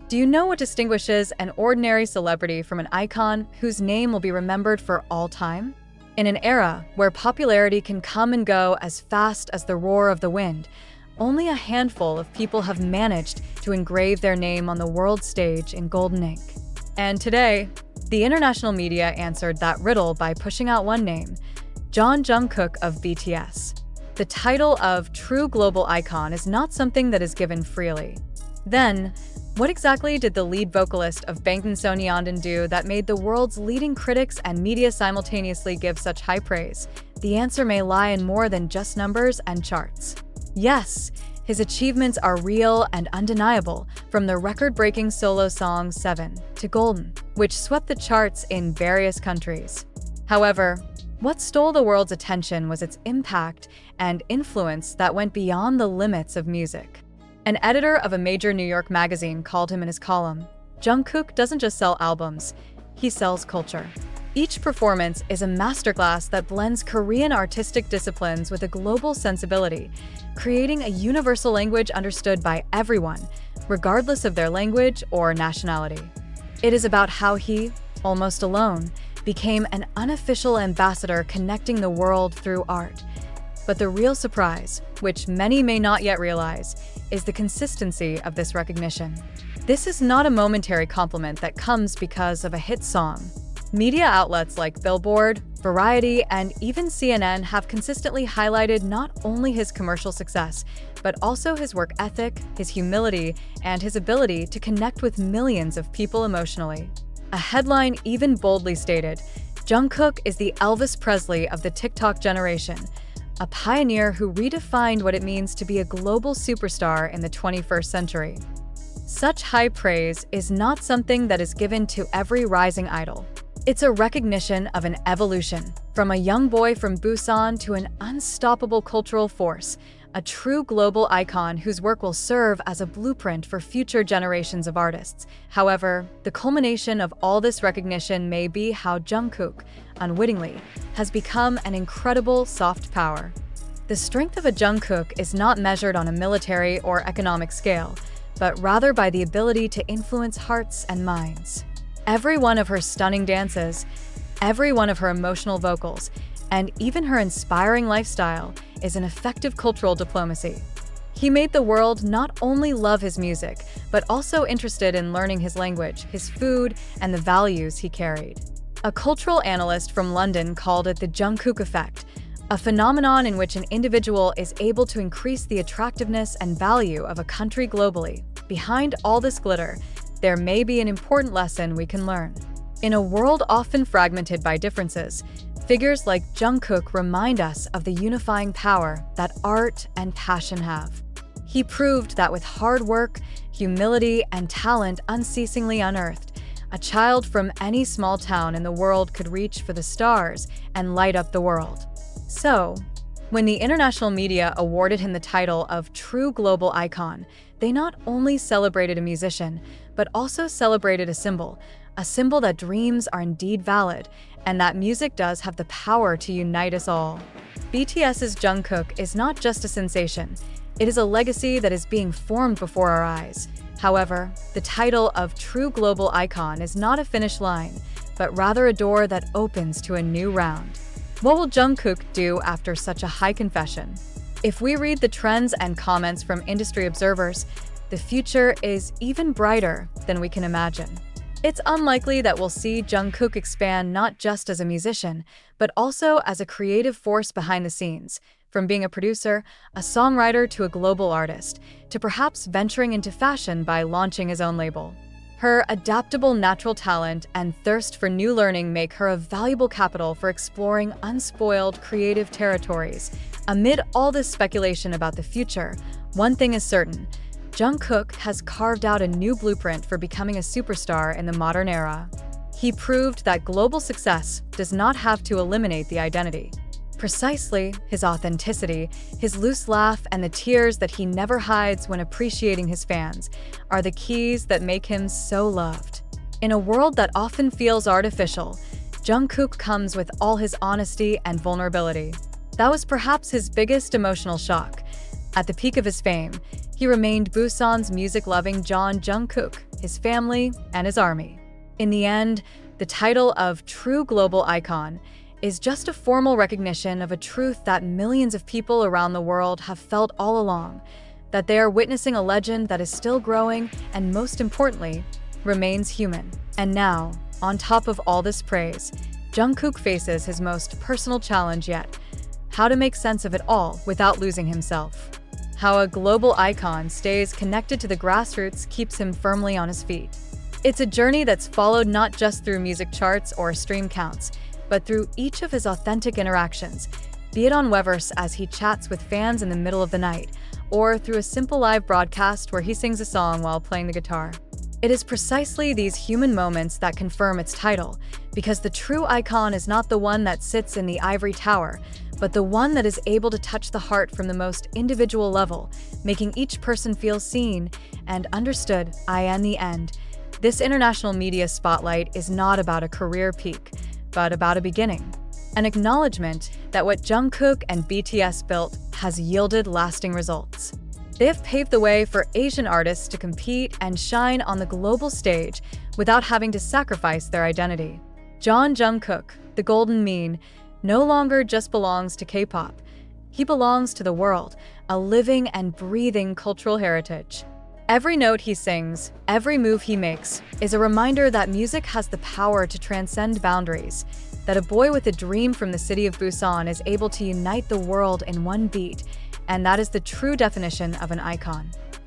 Do you know what distinguishes an ordinary celebrity from an icon whose name will be remembered for all time? In an era where popularity can come and go as fast as the roar of the wind, only a handful of people have managed to engrave their name on the world stage in golden ink. And today, the international media answered that riddle by pushing out one name, Jeon Jungkook of BTS. The title of true global icon is not something that is given freely. Then, what exactly did the lead vocalist of Bangtan Sonyeondan do that made the world's leading critics and media simultaneously give such high praise? The answer may lie in more than just numbers and charts. Yes, his achievements are real and undeniable, from the record-breaking solo song 7 to Golden, which swept the charts in various countries. However, what stole the world's attention was its impact and influence that went beyond the limits of music. An editor of a major New York magazine called him in his column, "Jungkook doesn't just sell albums, he sells culture." Each performance is a masterclass that blends Korean artistic disciplines with a global sensibility, creating a universal language understood by everyone, regardless of their language or nationality. It is about how he, almost alone, became an unofficial ambassador connecting the world through art. But the real surprise, which many may not yet realize, is the consistency of this recognition. This is not a momentary compliment that comes because of a hit song. Media outlets like Billboard, Variety, and even CNN have consistently highlighted not only his commercial success, but also his work ethic, his humility, and his ability to connect with millions of people emotionally. A headline even boldly stated, "Jungkook is the Elvis Presley of the TikTok generation," a pioneer who redefined what it means to be a global superstar in the 21st century. Such high praise is not something that is given to every rising idol. It's a recognition of an evolution, from a young boy from Busan to an unstoppable cultural force, a true global icon whose work will serve as a blueprint for future generations of artists. However, the culmination of all this recognition may be how Jungkook, unwittingly, has become an incredible soft power. The strength of a Jungkook is not measured on a military or economic scale, but rather by the ability to influence hearts and minds. Every one of her stunning dances, every one of her emotional vocals, and even her inspiring lifestyle is an effective cultural diplomacy. He made the world not only love his music, but also interested in learning his language, his food, and the values he carried. A cultural analyst from London called it the Jungkook effect, a phenomenon in which an individual is able to increase the attractiveness and value of a country globally. Behind all this glitter, there may be an important lesson we can learn. In a world often fragmented by differences, figures like Jungkook remind us of the unifying power that art and passion have. He proved that with hard work, humility, and talent unceasingly unearthed, a child from any small town in the world could reach for the stars and light up the world. So, when the international media awarded him the title of true global icon, they not only celebrated a musician, but also celebrated a symbol that dreams are indeed valid, and that music does have the power to unite us all. BTS's Jungkook is not just a sensation, it is a legacy that is being formed before our eyes. However, the title of true global icon is not a finish line, but rather a door that opens to a new round. What will Jungkook do after such a high confession? If we read the trends and comments from industry observers, the future is even brighter than we can imagine. It's unlikely that we'll see Jungkook expand not just as a musician, but also as a creative force behind the scenes, from being a producer, a songwriter to a global artist, to perhaps venturing into fashion by launching his own label. Her adaptable natural talent and thirst for new learning make her a valuable capital for exploring unspoiled creative territories. Amid all this speculation about the future, one thing is certain: Jungkook has carved out a new blueprint for becoming a superstar in the modern era. He proved that global success does not have to eliminate the identity. Precisely, his authenticity, his loose laugh, and the tears that he never hides when appreciating his fans are the keys that make him so loved. In a world that often feels artificial, Jungkook comes with all his honesty and vulnerability. That was perhaps his biggest emotional shock. At the peak of his fame, he remained Busan's music-loving Jeon Jungkook, his family, and his army. In the end, the title of true global icon is just a formal recognition of a truth that millions of people around the world have felt all along, that they are witnessing a legend that is still growing and, most importantly, remains human. And now, on top of all this praise, Jungkook faces his most personal challenge yet: how to make sense of it all without losing himself. How a global icon stays connected to the grassroots keeps him firmly on his feet. It's a journey that's followed not just through music charts or stream counts, but through each of his authentic interactions, be it on Weverse as he chats with fans in the middle of the night, or through a simple live broadcast where he sings a song while playing the guitar. It is precisely these human moments that confirm its title, because the true icon is not the one that sits in the ivory tower, but the one that is able to touch the heart from the most individual level, making each person feel seen and understood. In the end, this international media spotlight is not about a career peak, but about a beginning. An acknowledgement that what Jungkook and BTS built has yielded lasting results. They have paved the way for Asian artists to compete and shine on the global stage without having to sacrifice their identity. Jungkook, the golden mean, no longer just belongs to K-pop. He belongs to the world, a living and breathing cultural heritage. Every note he sings, every move he makes, is a reminder that music has the power to transcend boundaries, that a boy with a dream from the city of Busan is able to unite the world in one beat, and that is the true definition of an icon.